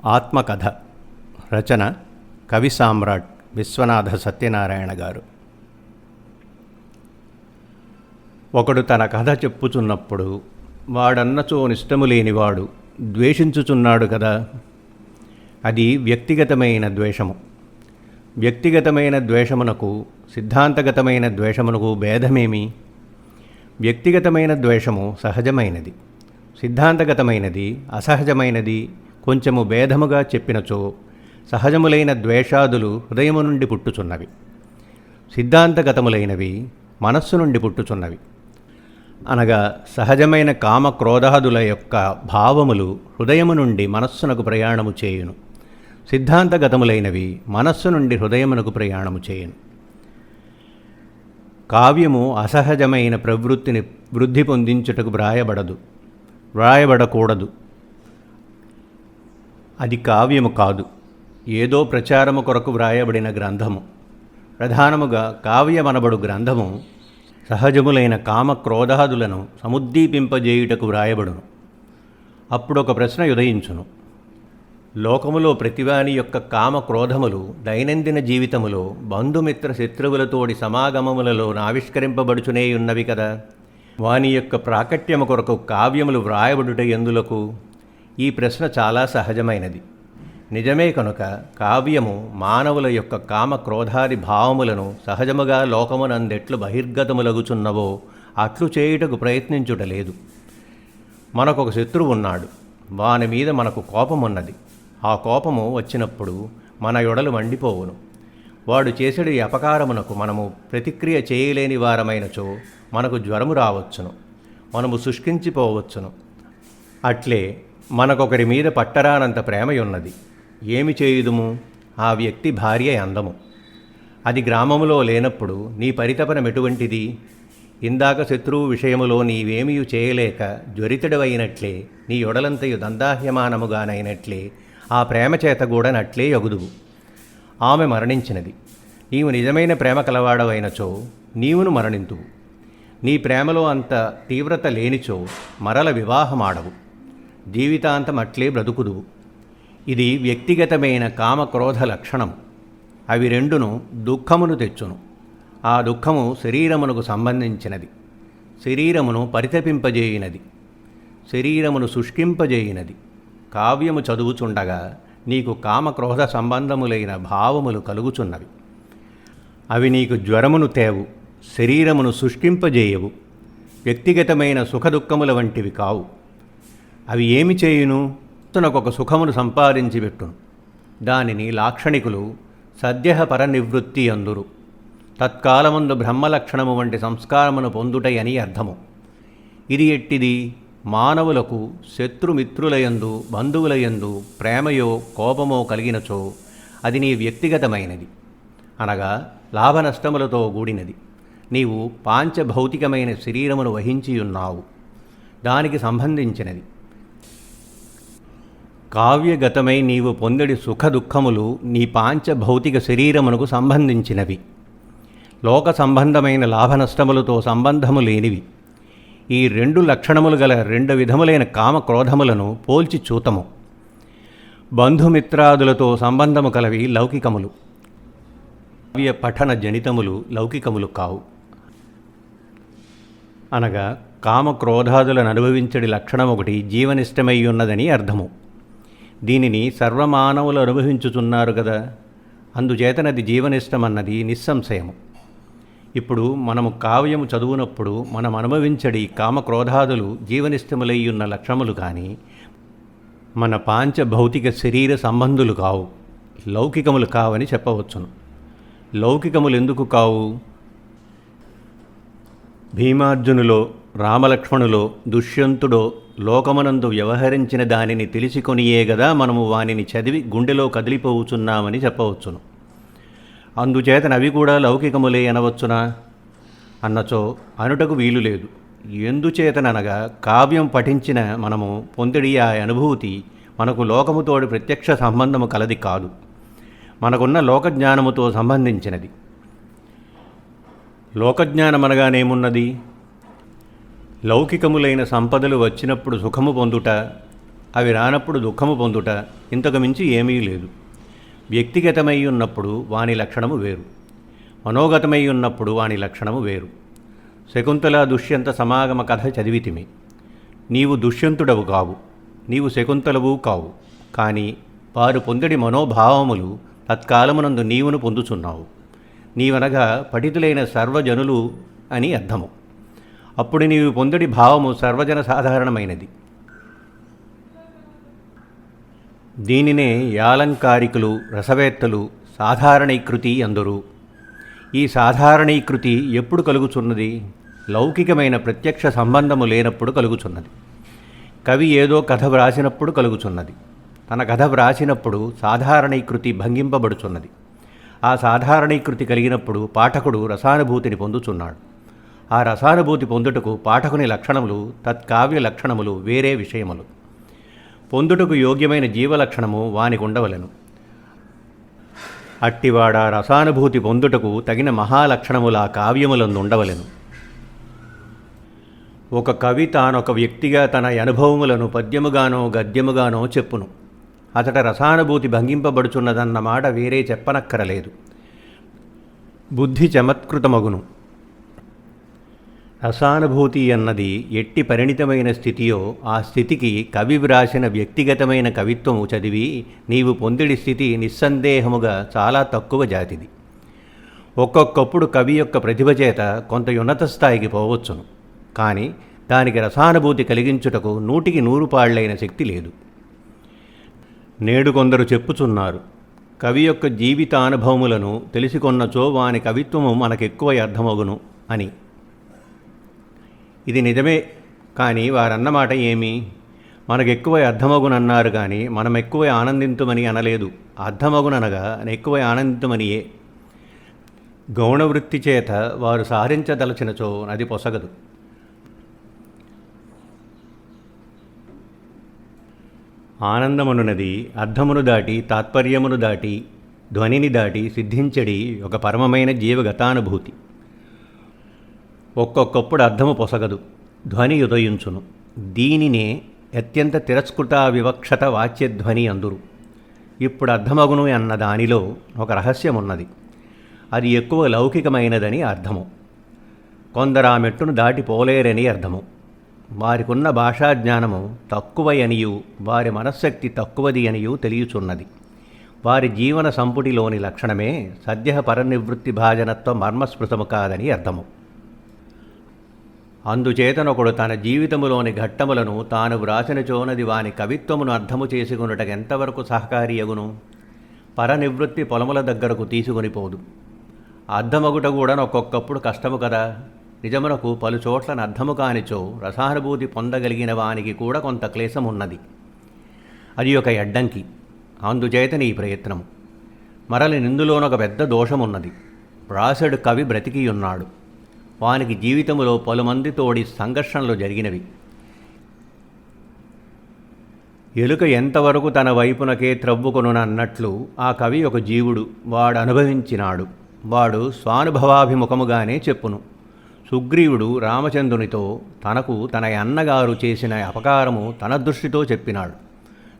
ఆత్మకథ రచన కవి సామ్రాట్ విశ్వనాథ సత్యనారాయణ గారు. ఒకడు తన కథ చెప్పుచున్నప్పుడు వాడన్నచో నిష్టము లేనివాడు ద్వేషించుచున్నాడు కదా. అది వ్యక్తిగతమైన ద్వేషము. వ్యక్తిగతమైన ద్వేషమునకు సిద్ధాంతగతమైన ద్వేషమునకు భేదమేమి? వ్యక్తిగతమైన ద్వేషము సహజమైనది, సిద్ధాంతగతమైనది అసహజమైనది. కొంచెము భేదముగా చెప్పినచో సహజములైన ద్వేషాదులు హృదయము నుండి పుట్టుచున్నవి, సిద్ధాంతగతములైనవి మనస్సు నుండి పుట్టుచున్నవి. అనగా సహజమైన కామ క్రోధాదుల యొక్క భావములు హృదయము నుండి మనస్సునకు ప్రయాణము చేయును, సిద్ధాంతగతములైనవి మనస్సు నుండి హృదయమునకు ప్రయాణము చేయును. కావ్యము అసహజమైన ప్రవృత్తిని వృద్ధి పొందించుటకు వ్రాయబడకూడదు. అది కావ్యము కాదు, ఏదో ప్రచారము కొరకు వ్రాయబడిన గ్రంథము. ప్రధానముగా కావ్యమనబడు గ్రంథము సహజములైన కామ క్రోధాదులను సముద్దీపింపజేయుటకు వ్రాయబడును. అప్పుడొక ప్రశ్న ఉదయించును. లోకములో ప్రతివాని యొక్క కామ క్రోధములు దైనందిన జీవితములో బంధుమిత్ర శత్రువులతోడి సమాగమములలో ఆవిష్కరింపబడుచునేయున్నవి కదా. వాని యొక్క ప్రాకట్యము కొరకు కావ్యములు వ్రాయబడుట ఎందులకు? ఈ ప్రశ్న చాలా సహజమైనది. నిజమే కనుక కావ్యము మానవుల యొక్క కామ క్రోధాది భావములను సహజముగా లోకమునందెట్లు బహిర్గతములగుచున్నవో అట్లు చేయుటకు ప్రయత్నించుటలేదు. మనకొక శత్రువు ఉన్నాడు, వాని మీద మనకు కోపమున్నది. ఆ కోపము వచ్చినప్పుడు మన యొడలు మండిపోవును. వాడు చేసేడు అపకారమునకు మనము ప్రతిక్రియ చేయలేని వారమైనచో మనకు జ్వరము రావచ్చును, మనము శుష్కించిపోవచ్చును. అట్లే మనకొకరి మీద పట్టరానంత ప్రేమయున్నది. ఏమి చేయుదుము? ఆ వ్యక్తి భార్య అందము. అది గ్రామములో లేనప్పుడు నీ పరితపనం ఎటువంటిది? ఇందాక శత్రువు విషయములో నీవేమీ చేయలేక జ్వరితుడవైనట్లే, నీ యొడలంతయు దందాహ్యమానముగానైనట్లే ఆ ప్రేమ చేత కూడా నట్లే యగుదువు. ఆమె మరణించినది. నీవు నిజమైన ప్రేమ కలవాడవైనచో నీవును మరణింతువు. నీ ప్రేమలో అంత తీవ్రత లేనిచో మరల వివాహమాడవు, జీవితాంతం అట్లే బ్రతుకుదువు. ఇది వ్యక్తిగతమైన కామక్రోధ లక్షణం. అవి రెండును దుఃఖమును తెచ్చును. ఆ దుఃఖము శరీరమునకు సంబంధించినది, శరీరమును పరితపింపజేయినది, శరీరమును శుష్కింపజేయినది. కావ్యము చదువుచుండగా నీకు కామక్రోధ సంబంధములైన భావములు కలుగుచున్నవి. అవి నీకు జ్వరమును తేవు, శరీరమును శుష్కింపజేయవు. వ్యక్తిగతమైన సుఖదుఖముల వంటివి కావు. అవి ఏమి చేయును? తనకొక సుఖమును సంపాదించి పెట్టును. దానిని లాక్షణికులు సద్య పరనివృత్తి అందురు. తత్కాలమందు బ్రహ్మలక్షణము వంటి సంస్కారమును పొందుటయని అర్థము. ఇది ఎట్టిది? మానవులకు శత్రుమిత్రులయందు బంధువులయందు ప్రేమయో కోపమో కలిగినచో అది నీ వ్యక్తిగతమైనది, అనగా లాభనష్టములతో కూడినది. నీవు పాంచభౌతికమైన శరీరమును వహించియున్నావు, దానికి సంబంధించినది. కావ్యగతమై నీవు పొందడి సుఖదుఖములు నీ పాంచభౌతిక శరీరమునకు సంబంధించినవి, లోక సంబంధమైన లాభనష్టములతో సంబంధము లేనివి. ఈ రెండు లక్షణములు గల రెండు విధములైన కామక్రోధములను పోల్చి చూతము. బంధుమిత్రాదులతో సంబంధము కలవి లౌకికములు, కావ్య పఠన జనితములు లౌకికములు కావు. అనగా కామక్రోధాదులను అనుభవించడి లక్షణం ఒకటి జీవనిష్టమై ఉన్నదని అర్థము. దీనిని సర్వమానవులు అనుభవించుచున్నారు కదా. అందుచేతనది జీవనిష్టమన్నది నిస్సంశయము. ఇప్పుడు మనము కావ్యము చదువునప్పుడు మనం అనుభవించడి కామక్రోధాదులు జీవనిష్టములయ్యున్న లక్షణములు కానీ మన పాంచభౌతిక శరీర సంబంధులు కావు, లౌకికములు కావని చెప్పవచ్చును. లౌకికములు ఎందుకు కావు? భీమార్జునులో, రామలక్ష్మణులో, దుష్యంతుడో లోకమునందు వ్యవహరించిన దానిని తెలిసికొనియే గదా మనము వానిని చదివి గుండెలో కదిలిపోవుచున్నామని చెప్పవచ్చును. అందుచేతనవి కూడా లౌకికములే అనవచ్చునా? అన్నచో అనుటకు వీలు లేదు. ఎందుచేతననగా కావ్యం పఠించిన మనము పొందిడి ఆ అనుభూతి మనకు లోకముతోడి ప్రత్యక్ష సంబంధము కలది కాదు, మనకున్న లోకజ్ఞానముతో సంబంధించినది. లోకజ్ఞానమనగానేమున్నది? లౌకికములైన సంపదలు వచ్చినప్పుడు సుఖము పొందుట, అవి రానప్పుడు దుఃఖము పొందుట ఇంతకు మించి ఏమీ లేదు. వ్యక్తిగతమై ఉన్నప్పుడు వాని లక్షణము వేరు, మనోగతమై ఉన్నప్పుడు వాని లక్షణము వేరు. శకుంతల దుష్యంత సమాగమ కథ చదివితిమి. నీవు దుష్యంతుడవు కావు, నీవు శకుంతలవు కావు, కానీ వారు పొందడి మనోభావములు తత్కాలమునందు నీవును పొందుచున్నావు. నీవనగా పఠితులైన సర్వజనులు అని అర్థము. అప్పుడు నీవు పొందడి భావము సర్వజన సాధారణమైనది. దీనినే యాలంకారికులు రసవేత్తలు సాధారణీకృతి అందురు. ఈ సాధారణీకృతి ఎప్పుడు కలుగుచున్నది? లౌకికమైన ప్రత్యక్ష సంబంధము లేనప్పుడు కలుగుచున్నది. కవి ఏదో కథ వ్రాసినప్పుడు కలుగుచున్నది. తన కథ వ్రాసినప్పుడు సాధారణీకృతి భంగింపబడుచున్నది. ఆ సాధారణీకృతి కలిగినప్పుడు పాఠకుడు రసానుభూతిని పొందుచున్నాడు. ఆ రసానుభూతి పొందుటకు పాఠకుని లక్షణములు తత్కావ్య లక్షణములు వేరే విషయములు. పొందుటకు యోగ్యమైన జీవలక్షణము వానికి ఉండవలెను. అట్టివాడ రసానుభూతి పొందుటకు తగిన మహాలక్షణముల కావ్యములందు ఉండవలెను. ఒక కవి తానొక వ్యక్తిగా తన అనుభవములను పద్యముగానో గద్యముగానో చెప్పును. అతట రసానుభూతి భంగింపబడుచున్నదన్న మాట వేరే చెప్పనక్కరలేదు. బుద్ధి చమత్కృతమగును. రసానుభూతి అన్నది ఎట్టి పరిణితమైన స్థితియో ఆ స్థితికి కవి వ్రాసిన వ్యక్తిగతమైన కవిత్వము చదివి నీవు పొందిడి స్థితి నిస్సందేహముగా చాలా తక్కువ జాతిది. ఒక్కొక్కప్పుడు కవి యొక్క ప్రతిభ చేత కొంత ఉన్నత స్థాయికి పోవచ్చును, కానీ దానికి రసానుభూతి కలిగించుటకు 100కి 100 పాళ్లైన శక్తి లేదు. నేడు కొందరు చెప్పుచున్నారు, కవి యొక్క జీవితానుభవములను తెలిసికొన్నచో వాని కవిత్వము మనకెక్కువ అర్థమగును అని. ఇది నిజమే, కానీ వారన్నమాట ఏమి? మనకెక్కువ అర్థమగునన్నారు కానీ మనం ఎక్కువ ఆనందింతుమని అనలేదు. అర్థమగుననగా ఎక్కువ ఆనందింతుమనియే. గౌణవృత్తి చేత వారు సాధించదలచినచో అది పొసగదు. ఆనందమనున్నది అర్థమును దాటి తాత్పర్యమును దాటి ధ్వనిని దాటి సిద్ధించడి ఒక పరమమైన జీవగతానుభూతి. ఒక్కొక్కప్పుడు అర్థము పొసగదు, ధ్వని ఉదయించును. దీనినే అత్యంత తిరస్కృత వివక్షత వాచ్యధ్వని అందురు. ఇప్పుడు అర్థమగును అన్న దానిలో ఒక రహస్యమున్నది. అది ఎక్కువ లౌకికమైనదని అర్థము. కొందరు ఆ మెట్టును దాటిపోలేరని అర్థము. వారికున్న భాషా జ్ఞానము తక్కువయనియు వారి మనశ్శక్తి తక్కువది అనియు తెలియచున్నది. వారి జీవన సంపుటిలోని లక్షణమే సద్య పరనివృత్తి భాజనత్వ మర్మస్పృతము కాదని అర్థము. అందుచేతనొకడు తన జీవితములోని ఘట్టములను తాను వ్రాసినచోనది వాని కవిత్వమును అర్థము చేసుకున్నటకు ఎంతవరకు సహకారియగును? పరనివృత్తి పొలముల దగ్గరకు తీసుకొనిపోదు. అర్థమగుట కూడా ఒక్కొక్కప్పుడు కష్టము కదా. నిజమునకు పలుచోట్ల అర్థము కానిచో రసానుభూతి పొందగలిగిన వానికి కూడా కొంత క్లేశమున్నది. అది ఒక అడ్డంకి. అందుచేతని ఈ ప్రయత్నము. మరలి నిందులోనొక పెద్ద దోషమున్నది. వ్రాసడు కవి బ్రతికియున్నాడు. వానికి జీవితములో పలుమందితోడి సంఘర్షణలు జరిగినవి. ఎలుక ఎంతవరకు తన వైపునకే త్రవ్వుకొనునన్నట్లు ఆ కవి ఒక జీవుడు. వాడు అనుభవించినాడు. వాడు స్వానుభవాభిముఖముగానే చెప్పును. సుగ్రీవుడు రామచంద్రునితో తనకు తన అన్నగారు చేసిన అపకారము తన దృష్టితో చెప్పినాడు.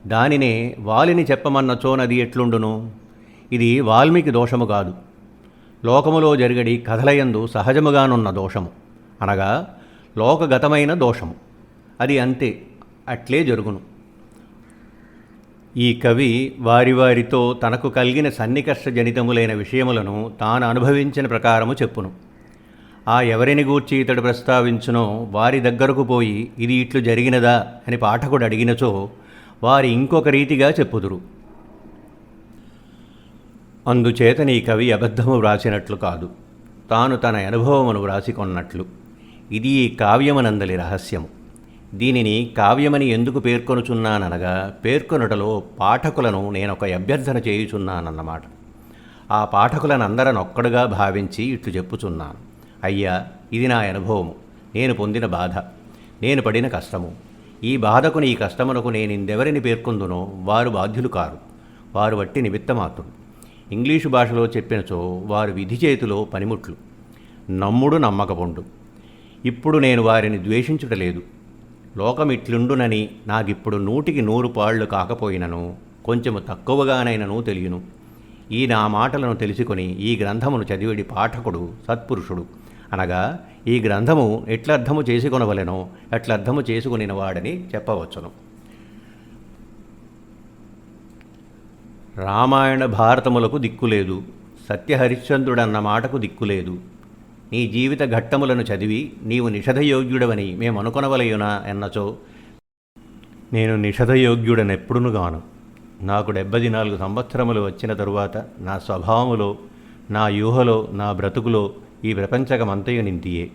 దానినే వాలిని చెప్పమన్నచోనది ఎట్లుండును? ఇది వాల్మీకి దోషము కాదు, లోకములో జరిగడి కథలయందు సహజముగానున్న దోషము, అనగా లోకగతమైన దోషము. అది అంతే, అట్లే జరుగును. ఈ కవి వారితో తనకు కలిగిన సన్నికర్ష జనితములైన విషయములను తాను అనుభవించిన ప్రకారము చెప్పును. ఆ ఎవరిని గూర్చి ఇతడు ప్రస్తావించునో వారి దగ్గరకు పోయి ఇది ఇట్లు జరిగినదా అని పాఠకుడు అడిగినచో వారి ఇంకొక రీతిగా చెప్పుదురు. అందుచేత నీ కవి అబద్ధము వ్రాసినట్లు కాదు, తాను తన అనుభవమును వ్రాసికొన్నట్లు. ఇది ఈ కావ్యమనందలి రహస్యము. దీనిని కావ్యమని ఎందుకు పేర్కొనుచున్నాననగా పేర్కొనుటలో పాఠకులను నేనొక అభ్యర్థన చేయుచున్నానన్నమాట. ఆ పాఠకులనందరనొక్కడుగా భావించి ఇట్లు చెప్పుచున్నాను. అయ్యా, ఇది నా అనుభవము, నేను పొందిన బాధ, నేను పడిన కష్టము. ఈ బాధకు నీ కష్టమునకు నేనిందెవరిని పేర్కొందునో వారు బాధ్యులు కారు, వారు వట్టి నిమిత్తమాత్రులు. ఇంగ్లీషు భాషలో చెప్పినచో వారు విధి చేతిలో పనిముట్లు. నమ్ముడు నమ్మకపొండు. ఇప్పుడు నేను వారిని ద్వేషించుటలేదు. లోకమిట్లుండునని నాకిప్పుడు 100కి 100 పాళ్ళు కాకపోయినను కొంచెము తక్కువగానైనను తెలియను. ఈ నా మాటలను తెలుసుకొని ఈ గ్రంథమును చదివిడి పాఠకుడు సత్పురుషుడు, అనగా ఈ గ్రంథము ఎట్లర్థము చేసుకొనవలెనో ఎట్లర్థము చేసుకొనినవాడని చెప్పవచ్చును. రామాయణ భారతములకు దిక్కులేదు, సత్యహరిశ్చంద్రుడన్న మాటకు దిక్కులేదు. నీ జీవిత ఘట్టములను చదివి నీవు నిషధయోగ్యుడవని మేమనుకొనవలయునా ఎన్నచో, నేను నిషధయోగ్యుడనెప్పుడునుగాను. నాకు 74 సంవత్సరములు వచ్చిన తరువాత నా స్వభావములో, నా యూహలో, నా బ్రతుకులో ఈ ప్రపంచకమంతయు నింతియే.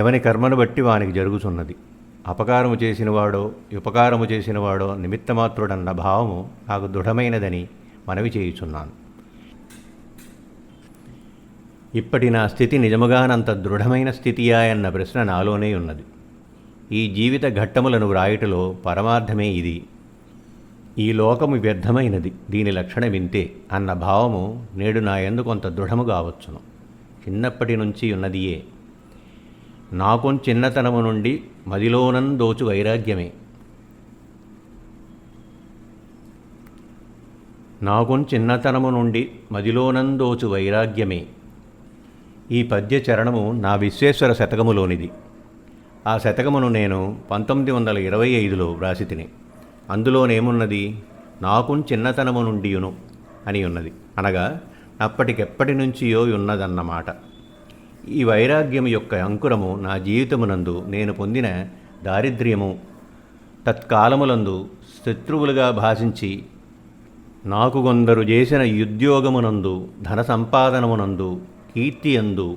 ఎవని కర్మను బట్టి వానికి జరుగుతున్నది. అపకారము చేసినవాడో ఉపకారము చేసినవాడో నిమిత్తమాత్రుడన్న భావము నాకు దృఢమైనదని మనవి చేయుచున్నాను. ఇప్పటి నా స్థితి నిజముగానంత దృఢమైన స్థితియా అన్న ప్రశ్న నాలోనే ఉన్నది. ఈ జీవిత ఘట్టములను వ్రాయుటలో పరమార్థమే ఇది. ఈ లోకము వ్యర్థమైనది, దీని లక్షణమింతే అన్న భావము నేడు నా యందు కొంత దృఢము కావచ్చును. చిన్నప్పటి నుంచి ఉన్నదియే. నాకొం చిన్నతనము నుండి మదిలోనందోచు వైరాగ్యమే. నాకొం చిన్నతనము నుండి మదిలోనందోచు వైరాగ్యమే. ఈ పద్య చరణము నా విశ్వేశ్వర శతకములోనిది. ఆ శతకమును నేను 1925లో వ్రాసి తిని. అందులోనేమున్నది? నాకుం చిన్నతనము నుండియును అని ఉన్నది, అనగా అప్పటికెప్పటి నుంచియో ఉన్నదన్నమాట. ఈ వైరాగ్యము యొక్క అంకురము నా జీవితమునందు నేను పొందిన దారిద్ర్యము, తత్కాలములందు శత్రువులుగా భాషించి నాకు కొందరు చేసిన ఉద్యోగమునందు, ధన సంపాదనమునందు, కీర్తియందు,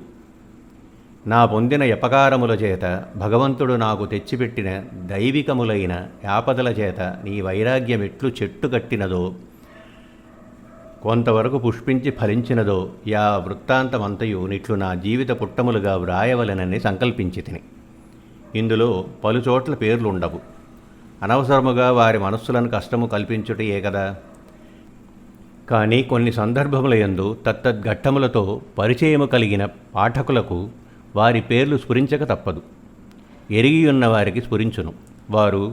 నా పొందిన యపకారముల చేత భగవంతుడు నాకు తెచ్చిపెట్టిన దైవికములైన యాపదల చేత నీ వైరాగ్యం ఎట్లు చెట్టు కట్టినదో, కొంతవరకు పుష్పించి ఫలించినదో యా వృత్తాంతమంతయు నిట్లు నా జీవిత పుట్టములుగా వ్రాయవలెనని సంకల్పించి తిని. ఇందులో పలుచోట్ల పేర్లుండవు. అనవసరముగా వారి మనస్సులను కష్టము కల్పించుటయే కదా. కానీ కొన్ని సందర్భములయందు తత్తద్ఘట్టములతో పరిచయము కలిగిన పాఠకులకు వారి పేర్లు స్ఫురించక తప్పదు. ఎరిగియున్న వారికి స్ఫురించును. వారు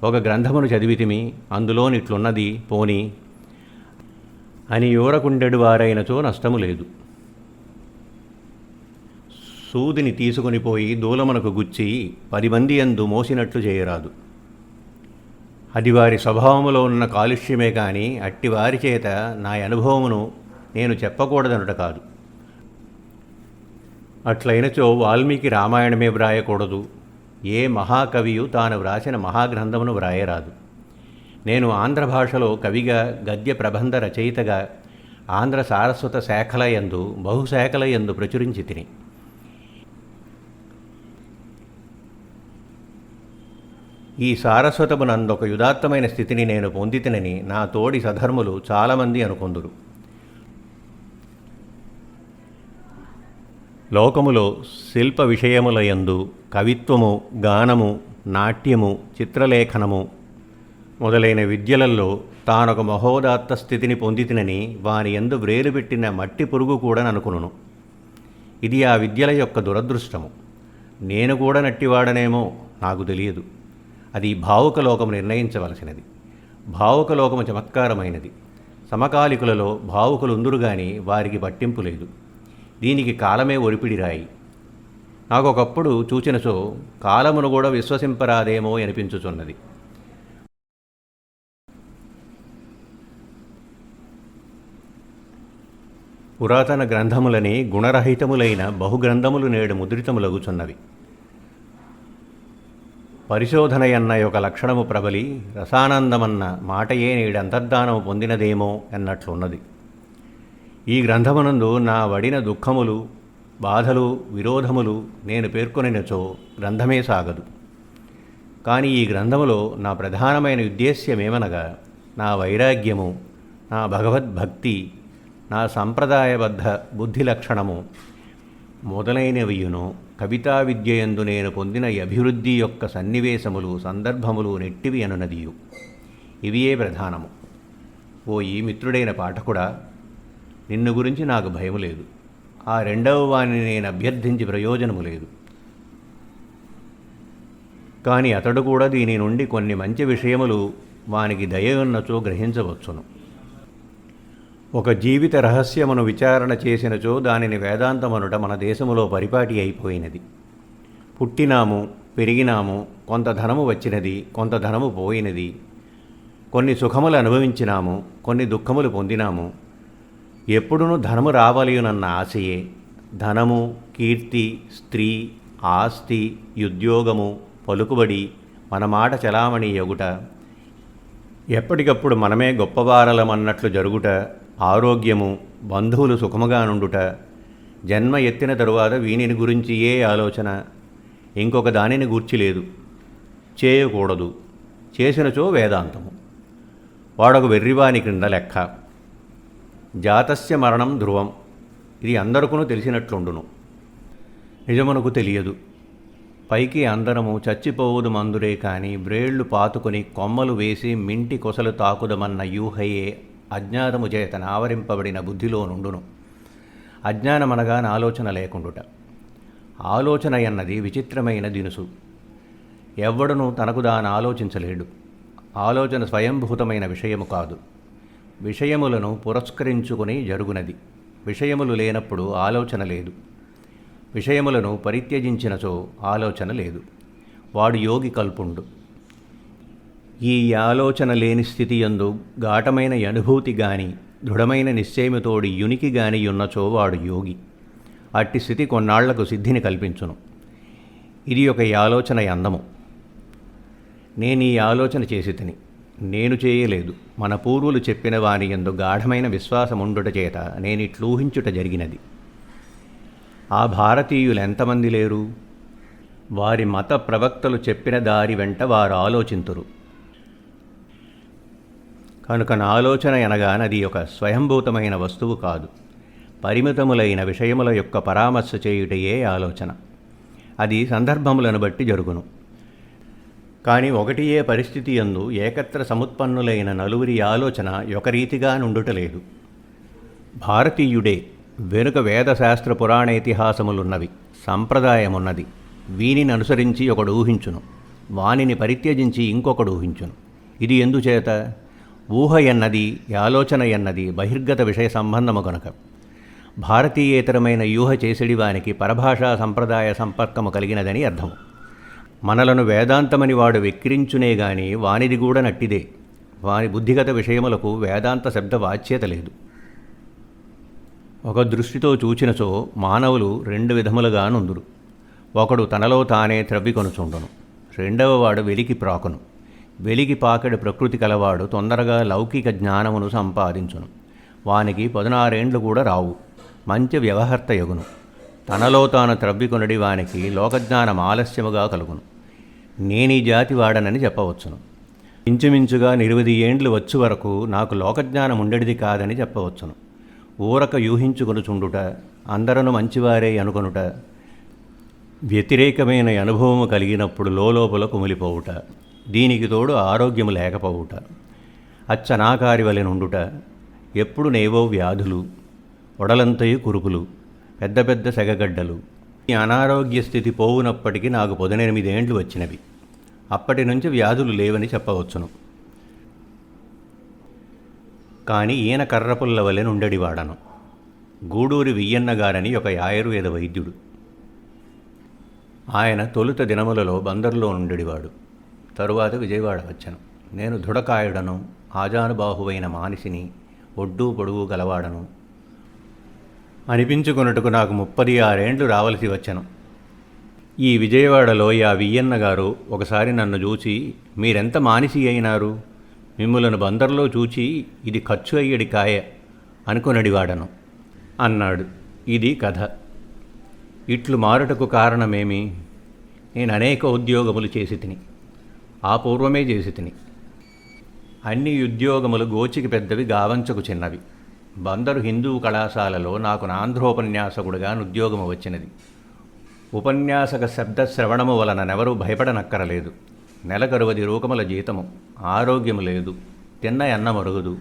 ఒక గ్రంథమును చదివితిమి, అందులోనిట్లున్నది పోని అని యూరకుండెడు వారైనచో నష్టము లేదు. సూదిని తీసుకుని పోయి దూలమునకు గుచ్చి 10 మంది యందు మోసినట్లు చేయరాదు. అది వారి స్వభావములో ఉన్న కాలుష్యమే కానీ అట్టి వారి చేత నా అనుభవమును నేను చెప్పకూడదనుట కాదు. అట్లయినచో వాల్మీకి రామాయణమే వ్రాయకూడదు. ఏ మహాకవియు తాను వ్రాసిన మహాగ్రంథమును వ్రాయరాదు. నేను ఆంధ్ర భాషలో కవిగా, గద్య ప్రబంధ రచయితగా ఆంధ్ర సారస్వత శాఖలయందు బహుశాఖలయందు ప్రచురించి తిని. ఈ సారస్వతమునందొక యుదాత్తమైన స్థితిని నేను పొందితినని నా తోడి సధర్ములు చాలామంది అనుకొందురు. లోకములో శిల్ప విషయములయందు కవిత్వము, గానము, నాట్యము, చిత్రలేఖనము మొదలైన విద్యలలో తానొక మహోదాత్త స్థితిని పొందితినని వాని యందు వ్రేలుపెట్టిన మట్టి పురుగు కూడా ననుకును. ఇది ఆ విద్యల యొక్క దురదృష్టము. నేను కూడా నట్టివాడనేమో నాకు తెలియదు. అది భావుకలోకము నిర్ణయించవలసినది. భావుకలోకము చమత్కారమైనది. సమకాలికులలో భావుకులుందురు గాని వారికి పట్టింపు లేదు. దీనికి కాలమే ఒరిపిడిరాయి. నాకొకప్పుడు చూచినచో కాలమును కూడా విశ్వసింపరాదేమో అనిపించుచున్నది. పురాతన గ్రంథములని గుణరహితములైన బహుగ్రంథములు నేడు ముద్రితములగుచున్నవి. పరిశోధనయన్న ఒక లక్షణము ప్రబలి రసానందమన్న మాటయే నేడు అంతర్ధానము పొందినదేమో అన్నట్లున్నది. ఈ గ్రంథమునందు నా వడిన దుఃఖములు, బాధలు, విరోధములు నేను పేర్కొనినచో గ్రంథమే సాగదు. కానీ ఈ గ్రంథములో నా ప్రధానమైన ఉద్దేశ్యమేమనగా నా వైరాగ్యము, నా భగవద్భక్తి, నా సంప్రదాయబద్ధ బుద్ధి లక్షణము మొదలైనవియును కవితా విద్యయందు నేను పొందిన అభివృద్ధి యొక్క సన్నివేశములు, సందర్భములు నెట్టివి అనునదియు. ఇవియే ప్రధానము. ఓ ఈ మిత్రుడైన పాఠకుడా, నిన్ను గురించి నాకు భయము లేదు. ఆ రెండవ వాణ్ణి నేను అభ్యర్థించి ప్రయోజనము లేదు. కానీ అతడు కూడా దీని నుండి కొన్ని మంచి విషయములు వానికి దయ ఉన్నచో గ్రహించవచ్చును. ఒక జీవిత రహస్యమును విచారణ చేసినచో దానిని వేదాంతమనుట మన దేశములో పరిపాటి అయిపోయినది. పుట్టినాము, పెరిగినాము, కొంత ధనము వచ్చినది, కొంత ధనము పోయినది, కొన్ని సుఖములు అనుభవించినాము, కొన్ని దుఃఖములు పొందినాము. ఎప్పుడునూ ధనము రావాలియునన్న ఆశయే. ధనము, కీర్తి, స్త్రీ, ఆస్తి, ఉద్యోగము, పలుకుబడి, మన మాట చలామణి యగుట, ఎప్పటికప్పుడు మనమే గొప్పవారలమన్నట్లు జరుగుట, ఆరోగ్యము, బంధువులు సుఖముగా నుండుట, జన్మ ఎత్తిన తరువాత వీనిని గురించి ఏ ఆలోచన, ఇంకొక దానిని గూర్చి లేదు, చేయకూడదు, చేసినచో వేదాంతము. వాడొక వెర్రివాని క్రింద లెక్క. జాతస్య మరణం ధ్రువం, ఇది అందరికీ తెలిసినట్లుండును. నిజమునకు తెలియదు. పైకి అందరము చచ్చిపోవుదు మందురే కాని బ్రేళ్లు పాతుకొని కొమ్మలు వేసి మింటి కొసలు తాకుదమన్న యూహయే అజ్ఞానము చేతన ఆవరింపబడిన బుద్ధిలో నుండును. అజ్ఞానమనగా ఆలోచన లేకుండుట. ఆలోచన ఎన్నది విచిత్రమైన దినుసు. ఎవ్వడునూ తనకు దాని ఆలోచించలేడు. ఆలోచన స్వయంభూతమైన విషయము కాదు. విషయములను పురస్కరించుకొని జరుగునది. విషయములు లేనప్పుడు ఆలోచన లేదు. విషయములను పరిత్యజించినచో ఆలోచన లేదు. వాడు యోగి కల్పుండు. ఈ ఆలోచన లేని స్థితి యందు ఘాటమైన అనుభూతి గాని దృఢమైన నిశ్చయముతోడి యునికి గాని ఉన్నచో వాడు యోగి. అట్టి స్థితి కొన్నాళ్లకు సిద్ధిని కల్పించును. ఇది ఒక ఆలోచన అందము. నేను ఈ ఆలోచన చేసి తిని, నేను చేయలేదు, మన పూర్వులు చెప్పిన వాని యందు గాఢమైన విశ్వాసముండుట చేత నేనిట్లూహించుట జరిగినది. ఆ భారతీయులు ఎంతమంది లేరు? వారి మత ప్రవక్తలు చెప్పిన దారి వెంట వారు ఆలోచింతురు. కనుక నా ఆలోచన అనగానది ఒక స్వయంభూతమైన వస్తువు కాదు. పరిమితములైన విషయముల యొక్క పరామర్శ చేయుటయే ఆలోచన. అది సందర్భములను బట్టి జరుగును. కానీ ఒకటియే పరిస్థితి యందు ఏకత్ర సముత్పన్నులైన నలుగురి ఆలోచన ఒక రీతిగా నుండుటలేదు. భారతీయుడే వెనుక వేదశాస్త్ర పురాణ ఇతిహాసములున్నవి, సంప్రదాయమున్నది. వీనిని అనుసరించి ఒకడు ఊహించును, వానిని పరిత్యజించి ఇంకొకడు ఊహించును. ఇది ఎందుచేత? ఊహ ఎన్నది, ఆలోచన ఎన్నది బహిర్గత విషయ సంబంధము కనుక. భారతీయేతరమైన యూహ చేసిడి వానికి పరభాషా సంప్రదాయ సంపర్కము కలిగినదని అర్థము. మనలను వేదాంతమని వాడు వెక్కిరించునే గాని వానిది కూడా నట్టిదే. వాని బుద్ధిగత విషయములకు వేదాంత శబ్ద వాచ్యత లేదు. ఒక దృష్టితో చూచినచో మానవులు రెండు విధములుగా నుందురు. ఒకడు తనలో తానే త్రవ్వికొనుచుండును, రెండవ వాడు వెలికి ప్రాకును. వెలికి పాకెడు ప్రకృతి కలవాడు తొందరగా లౌకిక జ్ఞానమును సంపాదించును. వానికి 16 ఏండ్లు కూడా రావు, మంచి వ్యవహర్త యగును. తనలో తాను త్రవ్వికొనడి వానికి లోకజ్ఞానం ఆలస్యముగా కలుగును. నేనీ జాతి వాడనని చెప్పవచ్చును. ఇంచుమించుగా 20 ఏండ్లు వచ్చు వరకు నాకు లోకజ్ఞానం ఉండేది కాదని చెప్పవచ్చును. ఊరక యూహించుకొనుచుండుట, అందరూ మంచివారే అనుకొనుట, వ్యతిరేకమైన అనుభవము కలిగినప్పుడు లోపల కుమిలిపోవుట, దీనికి తోడు ఆరోగ్యము లేకపోవుట, అచ్చనాకారి వలె నుండుట, ఎప్పుడు నేవో వ్యాధులు, ఒడలంతయు కురుపులు, పెద్ద పెద్ద సెగగడ్డలు. ఈ అనారోగ్య స్థితి పోవునప్పటికీ నాకు 18 ఏండ్లు వచ్చినవి. అప్పటి నుంచి వ్యాధులు లేవని చెప్పవచ్చును. కానీ ఈయన కర్రపుల్ల వలె నుండడివాడను. గూడూరి వియ్యన్న గారని ఒక ఆయుర్వేద వైద్యుడు. ఆయన తొలుత దినములలో బందరులో నుండడివాడు. తరువాత విజయవాడ వచ్చాను. నేను దృఢకాయుడను, ఆజానుబాహువైన మానిసిని, ఒడ్డు పొడుగు గలవాడను అనిపించుకొనుటకు నాకు 36 ఏండ్లు రావలసి వచ్చాను. ఈ విజయవాడలో ఆ వియ్యన్న గారు ఒకసారి నన్ను చూచి, మీరెంత మానిసి అయినారు, మిమ్ములను బందర్లో చూచి ఇది ఖర్చు అయ్యడి కాయ అనుకొనడివాడను అన్నాడు. ఇది కథ. ఇట్లు మారుటకు కారణమేమి? నేను అనేక ఉద్యోగములు చేసి తిని, ఆ పూర్వమే చేసి తిని. అన్ని ఉద్యోగములు గోచికి పెద్దవి, గావంచకు చిన్నవి. బందరు హిందూ కళాశాలలో నాకు ఆంధ్రోపన్యాసకుడుగా ఉద్యోగము వచ్చినది. ఉపన్యాసక శబ్ద శ్రవణము వలన నెవరూ భయపడనక్కరలేదు. నెలకరువది రూకముల జీతము, ఆరోగ్యము లేదు, తిన్న అన్న మరుగుదు.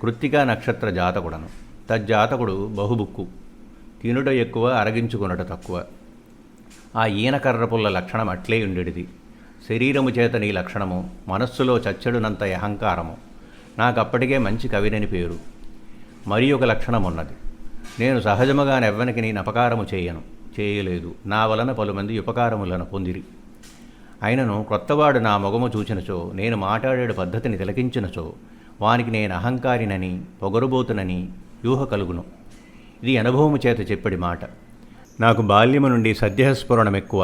కృత్తికా నక్షత్ర జాతకుడను. తజ్జాతకుడు బహుబుక్కు, తినుట ఎక్కువ, అరగించుకునుట తక్కువ. ఆ ఈనకర్రపుల్ల లక్షణం అట్లే ఉండేది. శరీరము చేత నీ లక్షణము, మనస్సులో చచ్చడునంత అహంకారము. నాకప్పటికే మంచి కవినని పేరు. మరి ఒక లక్షణమున్నది. నేను సహజముగా నెవ్వనికి నేను అపకారము చేయలేదు. నా వలన పలుమంది ఉపకారములను పొందిరి. అయినను క్రొత్తవాడు నా మొగము చూచినచో, నేను మాట్లాడే పద్ధతిని తిలకించినచో, వానికి నేను అహంకారినని, పొగరుబోతునని యూహ కలుగును. ఇది అనుభవము చేత చెప్పడి మాట. నాకు బాల్యము నుండి సద్యస్ఫురణం ఎక్కువ.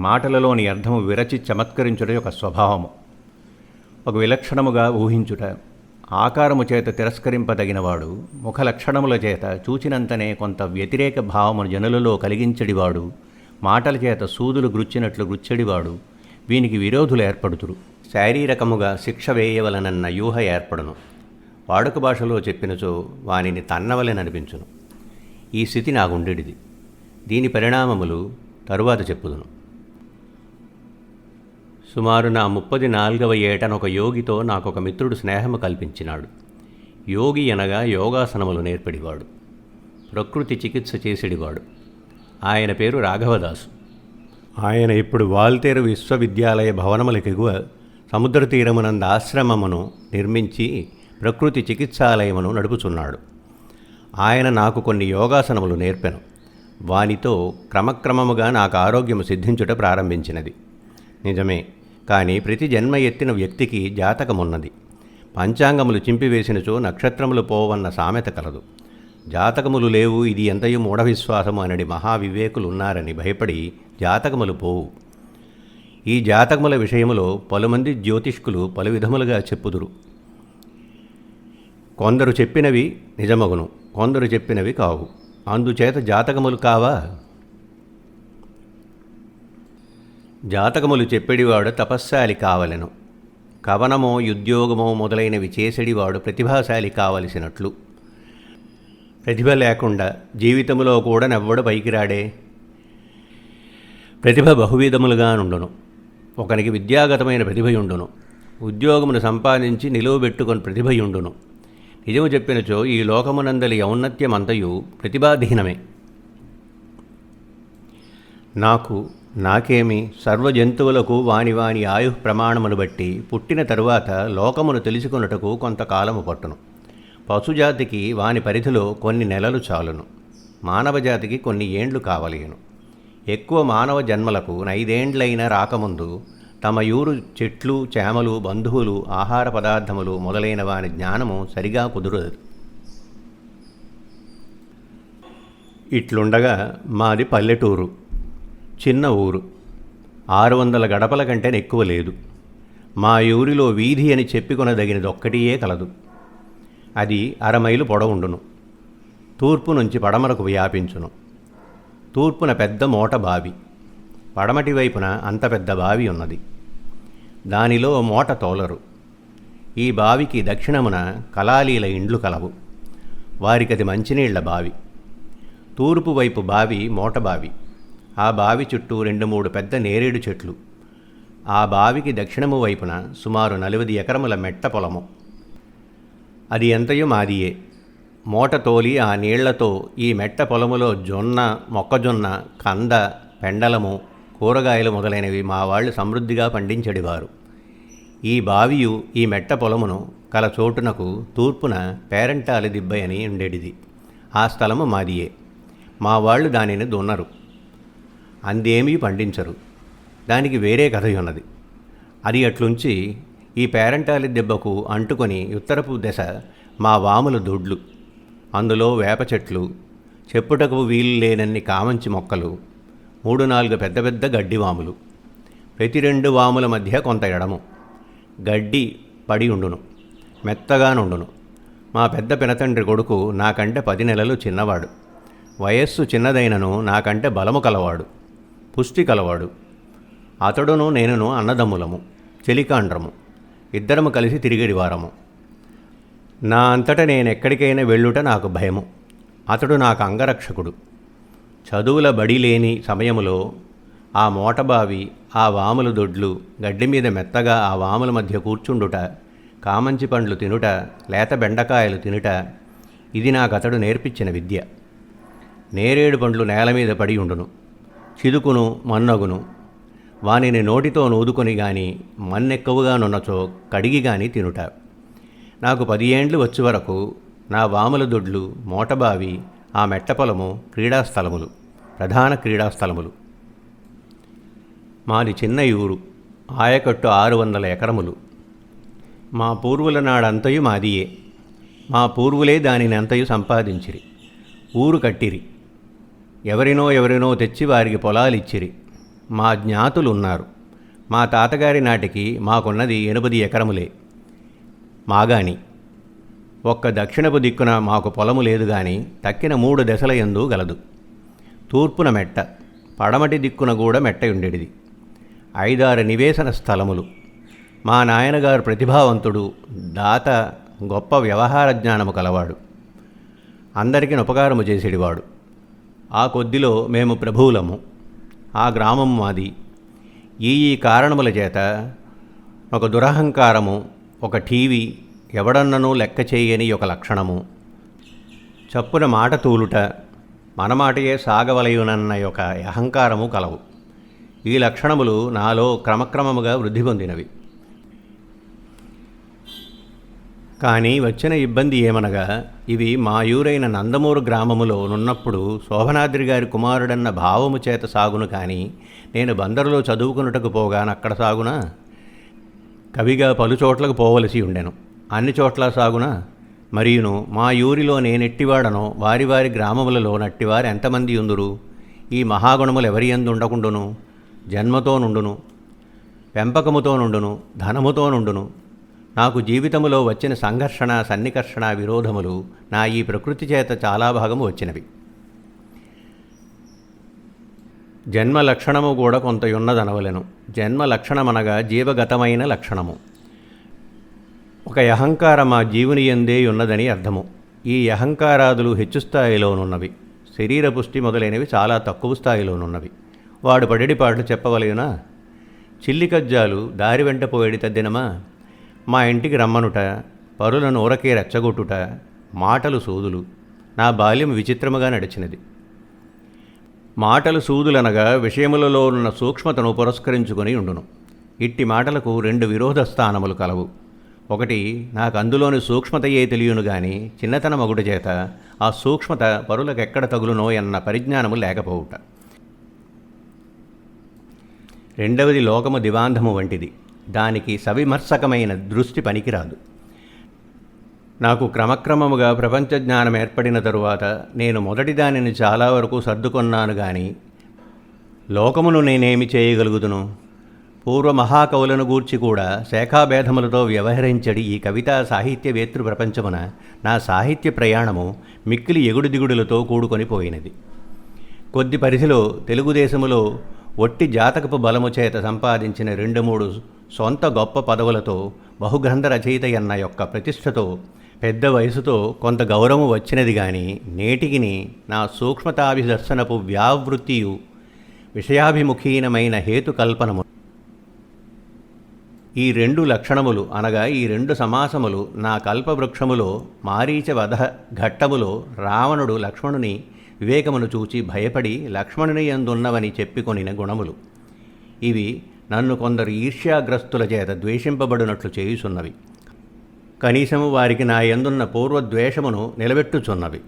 మాటలలోని అర్థము విరచి చమత్కరించుట ఒక స్వభావము. ఒక విలక్షణముగా ఊహించుట, ఆకారము చేత తిరస్కరింపదగినవాడు, ముఖ లక్షణముల చేత చూచినంతనే కొంత వ్యతిరేక భావమును జనులలో కలిగించడివాడు, మాటల చేత సూదులు గుచ్చినట్లు గుచ్చడివాడు, వీనికి విరోధులు ఏర్పడుతురు. శారీరకముగా శిక్ష వేయవలనన్న యూహ ఏర్పడును. వాడుక భాషలో చెప్పినచో వానిని తన్నవలెననిపించును. ఈ స్థితి నాగుండెడిది. దీని పరిణామములు తరువాత చెప్పుదును. సుమారు నా 34వ ఏటనొక యోగితో నాకొక మిత్రుడు స్నేహము కల్పించినాడు. యోగి అనగా యోగాసనములు నేర్పడివాడు, ప్రకృతి చికిత్స చేసేడివాడు. ఆయన పేరు రాఘవదాసు. ఆయన ఇప్పుడు వాల్తేరు విశ్వవిద్యాలయ భవనములకెగువ సముద్ర తీరమునంద ఆశ్రమమును నిర్మించి ప్రకృతి చికిత్సాలయమును నడుపుచున్నాడు. ఆయన నాకు కొన్ని యోగాసనములు నేర్పెను. వానితో క్రమక్రమముగా నాకు ఆరోగ్యము సిద్ధించుట ప్రారంభించినది. నిజమే, కానీ ప్రతి జన్మ ఎత్తిన వ్యక్తికి జాతకమున్నది. పంచాంగములు చింపివేసినచో నక్షత్రములు పోవన్న సామెత కలదు. జాతకములు లేవు, ఇది ఎంతయు మూఢవిశ్వాసము అనడి మహావివేకులున్నారని భయపడి జాతకములు పోవు. ఈ జాతకముల విషయములో పలుమంది జ్యోతిష్కులు పలు విధములుగా చెప్పుదురు. కొందరు చెప్పినవి నిజమగును, కొందరు చెప్పినవి కావు. అందుచేత జాతకములు కావా? జాతకములు చెప్పేడివాడు తపస్శాలి కావలెను. కవనమో ఉద్యోగమో మొదలైనవి చేసేడివాడు ప్రతిభాశాలి కావలసినట్లు. ప్రతిభ లేకుండా జీవితంలో కూడా నెవ్వడు పైకి రాడే. ప్రతిభ బహువిధములుగా నుండును. ఒకనికి విద్యాగతమైన ప్రతిభయుండును, ఉద్యోగమును సంపాదించి నిలువబెట్టుకొని ప్రతిభయుండును. నిజము చెప్పినచో ఈ లోకమునందలి ఔన్నత్యమంతయు ప్రతిభాధీనమే. నాకేమి సర్వజంతువులకు వాని వాని ఆయుః ప్రమాణమును బట్టి పుట్టిన తరువాత లోకమును తెలుసుకొనుటకు కొంతకాలము పట్టును. పశుజాతికి వాని పరిధిలో కొన్ని నెలలు చాలును. మానవజాతికి కొన్ని ఏండ్లు కావలేను. ఎక్కువ మానవ జన్మలకు 5 ఏండ్లైన రాకముందు తమ యూరు చెట్లు, చేమలు, బంధువులు, ఆహార పదార్థములు మొదలైన వాని జ్ఞానము సరిగా కుదురదు. ఇట్లుండగా మాది పల్లెటూరు, చిన్న ఊరు. 600 గడపల కంటే ఎక్కువ లేదు. మా ఊరిలో వీధి అని చెప్పుకొనదగినదొక్కటియే కలదు. అది 1/2 మైలు పొడవుండును. తూర్పు నుంచి పడమరకు వ్యాపించును. తూర్పున పెద్ద మోట బావి, పడమటి వైపున అంత పెద్ద బావి ఉన్నది. దానిలో మోట తోలరు. ఈ బావికి దక్షిణమున కలాలీల ఇండ్లు కలవు. వారికది మంచినీళ్ల బావి. తూర్పు వైపు బావి మోట బావి. ఆ బావి చుట్టూ 2-3 పెద్ద నేరేడు చెట్లు. ఆ బావికి దక్షిణము వైపున సుమారు 40 ఎకరముల మెట్ట పొలము. అది ఎంతయో మాదియే. మోట తోలి ఆ నీళ్లతో ఈ మెట్ట పొలములో జొన్న, మొక్కజొన్న, కంద, పెండలము, కూరగాయలు మొదలైనవి మా వాళ్ళు సమృద్ధిగా పండించెడివారు. ఈ బావియు ఈ మెట్ట పొలమును కల చోటునకు తూర్పున పేరంటాలి దిబ్బ అని ఉండేటిది. ఆ స్థలము మాదియే. మా వాళ్ళు దానిని దున్నరు, అందేమీ పండించరు. దానికి వేరే కథయున్నది. అది అట్లుంచి ఈ పేరంటాలి దెబ్బకు అంటుకొని ఉత్తరపు దశ మా వాముల దొడ్లు. అందులో వేప చెట్లు, చెప్పుటకు వీలు లేనన్ని కామంచి మొక్కలు, 3-4 పెద్ద పెద్ద గడ్డి వాములు. ప్రతి 2 వాముల మధ్య కొంత ఎడము. గడ్డి పడి ఉండును, మెత్తగా నుండును. మా పెద్ద పినతండ్రి కొడుకు నాకంటే 10 నెలలు చిన్నవాడు. వయస్సు చిన్నదైనను నాకంటే బలము కలవాడు, పుష్టి కలవాడు. అతడును నేనును అన్నదమ్ములము, చెలికాండ్రము. ఇద్దరము కలిసి తిరిగేడివారము. నా అంతట నేనెక్కడికైనా వెళ్ళుట నాకు భయము. అతడు నాకు అంగరక్షకుడు. చదువుల బడి లేని సమయములో ఆ మోటబావి, ఆ వాముల దొడ్లు, గడ్డి మీద మెత్తగా ఆ వాముల మధ్య కూర్చుండుట, కామంచి పండ్లు తినుట, లేత బెండకాయలు తినుట, ఇది నాకతడు నేర్పించిన విద్య. నేరేడు పండ్లు నేల మీద పడి ఉండును, చిదుకును, మన్నగును. వానిని నోటితో నూదుకొని గాని మన్నెక్కువగానున్నచో కడిగి గాని తినుట. నాకు 10 ఏండ్లు వచ్చి వరకు నా వాముల దొడ్లు, మోటబావి, ఆ మెట్టపొలము క్రీడాస్థలములు, ప్రధాన క్రీడాస్థలములు. మాది చిన్న ఊరు, ఆయకట్టు 600 ఎకరములు. మా పూర్వుల నాడంతయు మాదియే. మా పూర్వులే దానిని అంతయు సంపాదించిరి. ఊరు కట్టిరి. ఎవరినో తెచ్చి వారికి పొలాలిచ్చిరి. మా జ్ఞాతులున్నారు. మా తాతగారి నాటికి మాకున్నది 8 ఎకరములే. మాగాని ఒక్క దక్షిణపు దిక్కున మాకు పొలము లేదు గాని తక్కిన 3 దశల యందు గలదు. తూర్పున మెట్ట, పడమటి దిక్కున కూడా మెట్టయుండెడిది. 5-6 నివేశన స్థలములు. మా నాయనగారు ప్రతిభావంతుడు, దాత, గొప్ప వ్యవహార జ్ఞానము కలవాడు. అందరికీ ఉపకారము చేసేటివాడు. ఆ కొద్దిలో మేము ప్రభువులము. ఆ గ్రామం మాది. ఈ కారణముల చేత ఒక దురహంకారము, ఒక టీవీ, ఎవడన్ననూ లెక్క చేయని ఒక లక్షణము, చప్పున మాట తూలుట, మన మాటయే సాగవలయునన్న ఒక అహంకారము కలవు. ఈ లక్షణములు నాలో క్రమక్రమముగా వృద్ధి పొందినవి. కానీ వచ్చిన ఇబ్బంది ఏమనగా, ఇవి మా యూరైన నందమూరు గ్రామములో నున్నప్పుడు శోభనాద్రి గారి కుమారుడన్న భావము చేత సాగును. కానీ నేను బందరులో చదువుకున్నటకు పోగానక్కడ సాగునా? కవిగా పలుచోట్లకు పోవలసి ఉండెను. అన్ని చోట్ల సాగునా? మరియును మా యూరిలో నేనెట్టివాడనో వారి వారి గ్రామములలో నట్టివారు ఎంతమంది ఉందురు? ఈ మహాగుణములు ఎవరి యందు ఉండకుండును? జన్మతో నుండును, పెంపకముతో నుండును, ధనముతో నుండును. నాకు జీవితములో వచ్చిన సంఘర్షణ, సన్నికర్షణ, విరోధములు నా ఈ ప్రకృతి చేత చాలా భాగము వచ్చినవి. జన్మ లక్షణము కూడా కొంతయున్నదనవలెను. జన్మ లక్షణమనగా జీవగతమైన లక్షణము. ఒక అహంకారం మా జీవుని యందే ఉన్నదని అర్థము. ఈ అహంకారాదులు హెచ్చు స్థాయిలోనున్నవి. శరీర పుష్టి మొదలైనవి చాలా తక్కువ స్థాయిలోనున్నవి. వాడు పడెడి పాటలు చెప్పవలయునా? చిల్లి కజ్జాలు దారి వెంట పోయేడి తద్దినమా? మా ఇంటికి రమ్మనుట, పరులను ఊరకే రెచ్చగొట్టుట, మాటలు సూదులు. నా బాల్యం విచిత్రముగా నడిచినది. మాటలు సూదులనగా విషయములలో ఉన్న సూక్ష్మతను పురస్కరించుకొని ఉండును. ఇట్టి మాటలకు 2 విరోధ స్థానములు కలవు. ఒకటి, నాకు అందులోని సూక్ష్మతయే తెలియను గాని చిన్నతన మగుట చేత ఆ సూక్ష్మత పరులకెక్కడ తగులునో అన్న పరిజ్ఞానము లేకపోవుట. రెండవది, లోకము దివాంధము వంటిది. దానికి సవిమర్శకమైన దృష్టి పనికిరాదు. నాకు క్రమక్రమముగా ప్రపంచ జ్ఞానం ఏర్పడిన తరువాత నేను మొదటి దానిని చాలా వరకు సర్దుకొన్నాను గాని లోకమును నేనేమి చేయగలుగుదును? పూర్వ మహాకవులను గూర్చి కూడా శాఖాభేదములతో వ్యవహరించడి ఈ కవితా సాహిత్యవేత్తృ ప్రపంచమున నా సాహిత్య ప్రయాణము మిక్కిలి ఎగుడు దిగుడులతో కూడుకొని పోయినది. కొద్ది పరిధిలో తెలుగుదేశములో ఒట్టి జాతకపు బలము చేత సంపాదించిన 2-3 సొంత గొప్ప పదవులతో, బహుగ్రంథ రచయిత అన్న యొక్క ప్రతిష్టతో, పెద్ద వయసుతో కొంత గౌరవం వచ్చినది గాని నేటికిని నా సూక్ష్మతాభిదర్శనపు వ్యావృత్తియు విషయాభిముఖీనమైన హేతుకల్పనము, ఈ 2 లక్షణములు అనగా ఈ 2 సమాసములు నా కల్పవృక్షములో మారీచ వధ ఘట్టములో రావణుడు లక్ష్మణుని వివేకమును చూచి భయపడి లక్ష్మణుని యందున్నవని చెప్పికొనిన గుణములు. ఇవి నన్ను కొందరు ఈర్ష్యాగ్రస్తుల చేత ద్వేషింపబడినట్లు చేయుచున్నవి. కనీసము వారికి నా యందున్న పూర్వద్వేషమును నిలబెట్టుచున్నవి.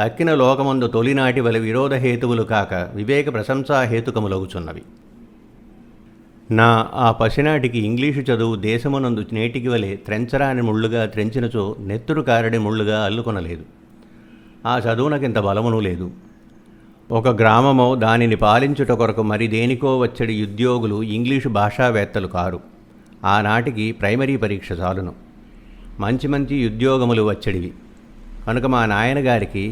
తక్కిన లోకమందు తొలినాటి వలె విరోధహేతువులు కాక వివేక ప్రశంసాహేతుకములగుచున్నవి. నా ఆ పసినాటికి ఇంగ్లీషు చదువు దేశమునందు నేటికి వలె త్రెంచరాని ముళ్ళుగా త్రెంచినచో నెత్తురు కారడి ముళ్ళుగా అల్లుకొనలేదు. ఆ చదువునకింత బలమును లేదు. ఒక గ్రామమో దానిని పాలించుట కొరకు మరి దేనికో వచ్చడి ఉద్యోగులు ఇంగ్లీషు భాషావేత్తలు కారు. ఆనాటికి ప్రైమరీ పరీక్ష చాలును. మంచి మంచి ఉద్యోగములు వచ్చడివి. కనుక మా నాయనగారికి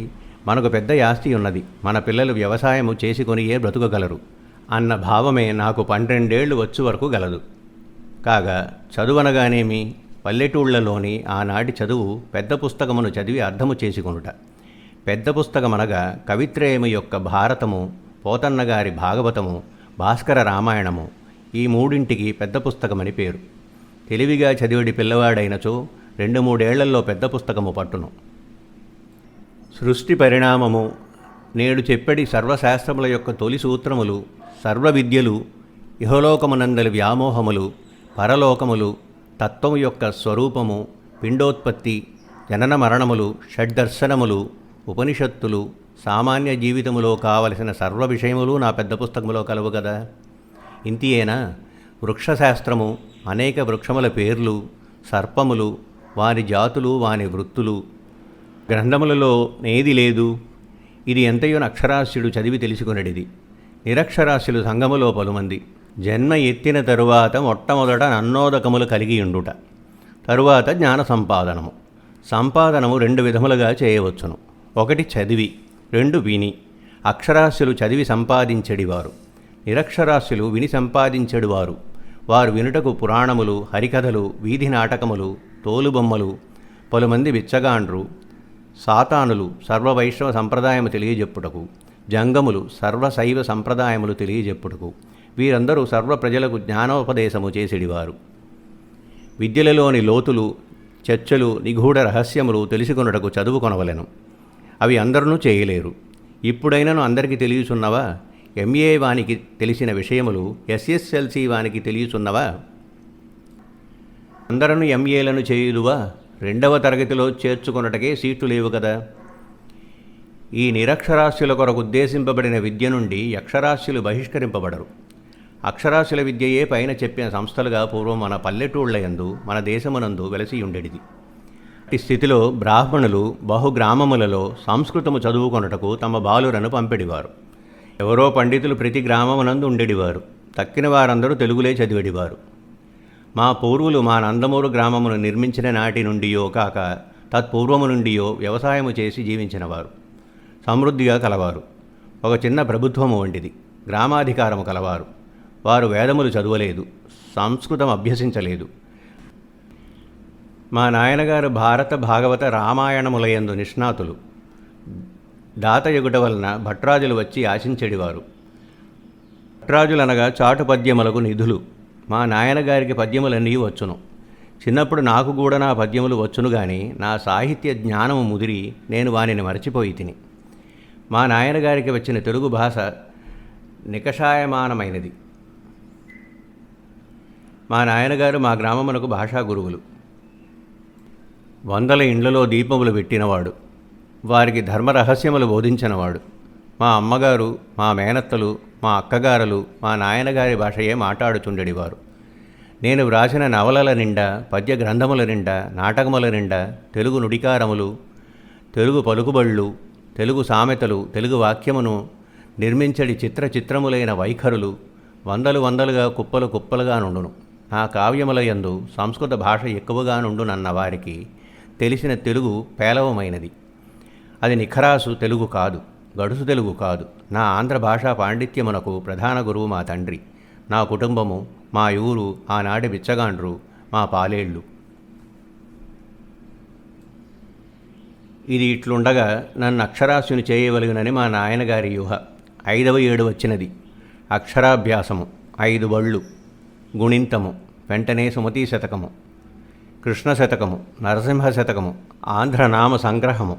మనకు పెద్ద ఆస్తి ఉన్నది, మన పిల్లలు వ్యవసాయము చేసుకొనియే బ్రతుకగలరు అన్న భావమే నాకు 12 ఏళ్లు వచ్చు వరకు గలదు. కాగా చదువనగానేమి, పల్లెటూళ్లలోని ఆనాటి చదువు పెద్ద పుస్తకమును చదివి అర్థము చేసుకొనుట. పెద్ద పుస్తకమనగా కవిత్రయము యొక్క భారతము, పోతన్నగారి భాగవతము, భాస్కర రామాయణము, ఈ 3 పెద్ద పుస్తకమని పేరు. తెలివిగా చదివిడి పిల్లవాడైనచో 2-3 ఏళ్లలో పెద్ద పుస్తకము పట్టును. సృష్టి పరిణామము, నేడు చెప్పడి సర్వశాస్త్రముల యొక్క తొలి సూత్రములు, సర్వ విద్యలు, ఇహలోకమునందలి వ్యామోహములు, పరలోకములు, తత్వము యొక్క స్వరూపము, పిండోత్పత్తి, జనన మరణములు, షడ్దర్శనములు, ఉపనిషత్తులు, సామాన్య జీవితములో కావలసిన సర్వ విషయములు నా పెద్ద పుస్తకములో కలవు కదా. ఇంతియేనా? వృక్షశాస్త్రము, అనేక వృక్షముల పేర్లు, సర్పములు, వారి జాతులు, వాని వృత్తులు, గ్రంథములలో నేది లేదు. ఇది ఎంతయో అక్షరాస్యుడు చదివి తెలుసుకునడిది. నిరక్షరాస్యులు సంఘములో పలుమంది. జన్మ ఎత్తిన తరువాత మొట్టమొదట నన్నోదకములు కలిగియుండుట, తరువాత జ్ఞాన సంపాదనము. సంపాదనము 2 విధములుగా చేయవచ్చును. 1 చదివి, 2 విని. అక్షరాస్యులు చదివి సంపాదించెడివారు, నిరక్షరాస్యులు విని సంపాదించెడివారు. వారు వినుటకు పురాణములు, హరికథలు, వీధి నాటకములు, తోలుబొమ్మలు, పలుమంది బిచ్చగాండ్రు, సాతానులు సర్వవైష్ణవ సంప్రదాయము తెలియజెప్పుటకు, జంగములు సర్వశైవ సంప్రదాయములు తెలియజెప్పుటకు, వీరందరూ సర్వ ప్రజలకు జ్ఞానోపదేశము చేసిడివారు. విద్యలలోని లోతులు, చర్చలు, నిగూఢ రహస్యములు తెలుసుకొనుటకు చదువుకొనవలెను. అవి అందరూ చేయలేరు. ఇప్పుడైనను అందరికీ తెలియచున్నవా? ఎంఏ వానికి తెలిసిన విషయములు ఎస్ఎస్ఎల్సి వానికి తెలియచున్నవా? అందరూ ఎంఏలను చేయుదువా? 2వ తరగతిలో చేర్చుకొనుటకే సీట్లు లేవు కదా. ఈ నిరక్షరాస్యుల కొరకు ఉద్దేశింపబడిన విద్య నుండి అక్షరాస్యులు బహిష్కరింపబడరు. అక్షరాస్యుల విద్యయే పైన చెప్పిన సంస్థలుగా పూర్వం మన పల్లెటూళ్లయందు, మన దేశమునందు వెలసి ఉండేది. ఈ స్థితిలో బ్రాహ్మణులు బహుగ్రామములలో సంస్కృతము చదువుకొనుటకు తమ బాలురను పంపెడివారు. ఎవరో పండితులు ప్రతి గ్రామమునందు ఉండేడివారు. తక్కిన వారందరూ తెలుగులే చదివేడివారు. మా పూర్వులు మా నందమూరు గ్రామమును నిర్మించిన నాటి నుండియో కాక తత్పూర్వము నుండియో వ్యవసాయము చేసి జీవించినవారు. సమృద్ధిగా కలవారు. ఒక చిన్న ప్రభుత్వము వంటిది. గ్రామాధికారము కలవారు. వారు వేదములు చదవలేదు, సంస్కృతం అభ్యసించలేదు. మా నాయనగారు భారత భాగవత రామాయణములయందు నిష్ణాతులు. దాతయగుట వలన భట్రాజులు వచ్చి ఆశించెడివారు. భట్రాజులనగా చాటు పద్యములకు నిధులు. మా నాయనగారికి పద్యములన్నీ వచ్చును. చిన్నప్పుడు నాకు కూడా నా పద్యములు వచ్చును గాని నా సాహిత్య జ్ఞానము ముదిరి నేను వానిని మరచిపోయి తిని. మా నాయనగారికి వచ్చిన తెలుగు భాష నికషాయమానమైనది. మా నాయనగారు మా గ్రామమునకు భాషా గురువులు. 100 ఇండ్లలో దీపములు పెట్టినవాడు. వారికి ధర్మరహస్యములు బోధించినవాడు. మా అమ్మగారు, మా మేనత్తలు, మా అక్కగారులు మా నాయనగారి భాషయే మాట్లాడుచుండెడివారు. నేను వ్రాసిన నవలల నిండా, పద్య గ్రంథముల నిండా, నాటకముల నిండా తెలుగు నుడికారములు, తెలుగు పలుకుబళ్ళు, తెలుగు సామెతలు, తెలుగు వాక్యమును నిర్మించడి చిత్రములైన వైఖరులు వందలుగా కుప్పలు కుప్పలుగా నుండును. నా కావ్యములయందు సంస్కృత భాష ఎక్కువగా నుండునన్న వారికి తెలిసిన తెలుగు పేలవమైనది. అది నిఖరాసు తెలుగు కాదు, గడుసు తెలుగు కాదు. నా ఆంధ్ర భాషా పాండిత్యమునకు ప్రధాన గురువు మా తండ్రి, నా కుటుంబము, మా ఊరు, ఆనాటి బిచ్చగాండ్రు, మా పాలేళ్ళు. ఇది ఇట్లుండగా నన్ను అక్షరాస్యుని చేయవలగునని మా నాయనగారి యూహ. 5వ ఏడు వచ్చినది. అక్షరాభ్యాసము, 5 బళ్ళు, గుణింతము, వెంటనే సుమతీ శతకము, కృష్ణ శతకము, నరసింహ శతకము, ఆంధ్రనామ సంగ్రహము,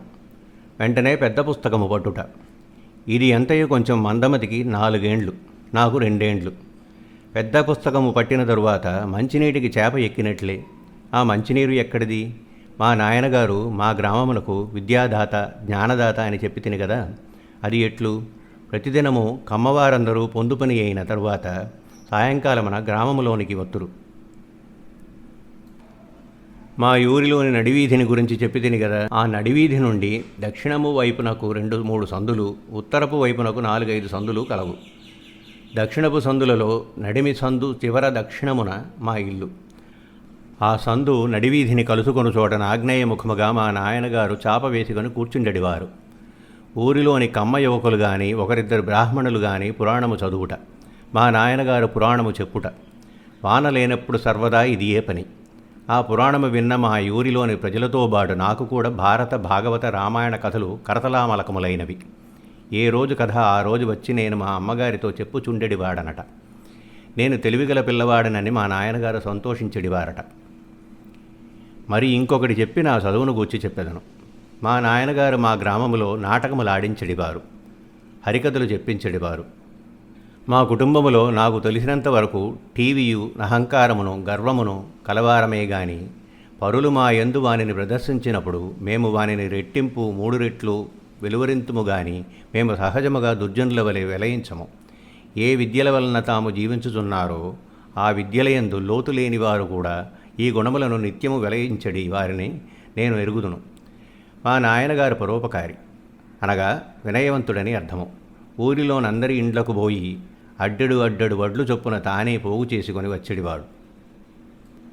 వెంటనే పెద్ద పుస్తకము పట్టుట. ఇది ఎంతయో కొంచెం మందమతికి 4 ఏండ్లు, నాకు 2 ఏండ్లు. పెద్ద పుస్తకము పట్టిన తరువాత మంచినీటికి చేప ఎక్కినట్లే. ఆ మంచినీరు ఎక్కడిది? మా నాయనగారు మా గ్రామమునకు విద్యాదాత, జ్ఞానదాత అని చెప్పి తిని కదా. అది ఎట్లు? ప్రతిదినము కమ్మవారందరూ పొందుపని అయిన తరువాత సాయంకాలమున గ్రామములోనికి వత్తురు. మా ఊరిలోని నడివీధిని గురించి చెప్పి తిని కదా. ఆ నడివీధి నుండి దక్షిణము వైపునకు 2-3 సందులు, ఉత్తరపు వైపునకు 4-5 సందులు కలవు. దక్షిణపు సందులలో నడిమి సందు చివర దక్షిణమున మా ఇల్లు. ఆ సందు నడివీధిని కలుసుకొను చోటన ఆగ్నేయముఖముగా మా నాయనగారు చాప వేసుకొని కూర్చుండెడివారు. ఊరిలోని కమ్మ యువకులు గాని, 1-2 బ్రాహ్మణులు గాని పురాణము చదువుట, మా నాయనగారు పురాణము చెప్పుట. వాన లేనప్పుడు సర్వదా ఇది ఏ పని. ఆ పురాణము విన్న మా ఊరిలోని ప్రజలతో బాటు నాకు కూడా భారత భాగవత రామాయణ కథలు కరతలామలకములైనవి. ఏ రోజు కథ ఆ రోజు వచ్చి నేను మా అమ్మగారితో చెప్పుచుండెడివాడనట. నేను తెలివిగల పిల్లవాడనని మా నాయనగారు సంతోషించెడివారట. మరి ఇంకొకటి చెప్పి నా చదువును గూర్చి చెప్పెదను. మా నాయనగారు మా గ్రామములో నాటకములు ఆడించెడివారు, హరికథలు చెప్పించెడివారు. మా కుటుంబములో నాకు తెలిసినంత వరకు టీవీయు అహంకారమును గర్వమును కలవారమే గాని పరులు మా యందు వానిని ప్రదర్శించినప్పుడు మేము వానిని రెట్టింపు 3 రెట్లు వెలువరింతుము గాని మేము సహజముగా దుర్జనుల వలె వెలయించము. ఏ విద్యల వలన తాము జీవించుచున్నారో ఆ విద్యలయందు లోతు లేని వారు కూడా ఈ గుణములను నిత్యము వెలయించడి వారిని నేను ఎరుగుదును. మా నాయనగారు పరోపకారి అనగా వినయవంతుడని అర్థము. ఊరిలోనందరి ఇండ్లకు పోయి అడ్డడు వడ్లు చొప్పున తానే పోగు చేసుకొని వచ్చేడివాడు.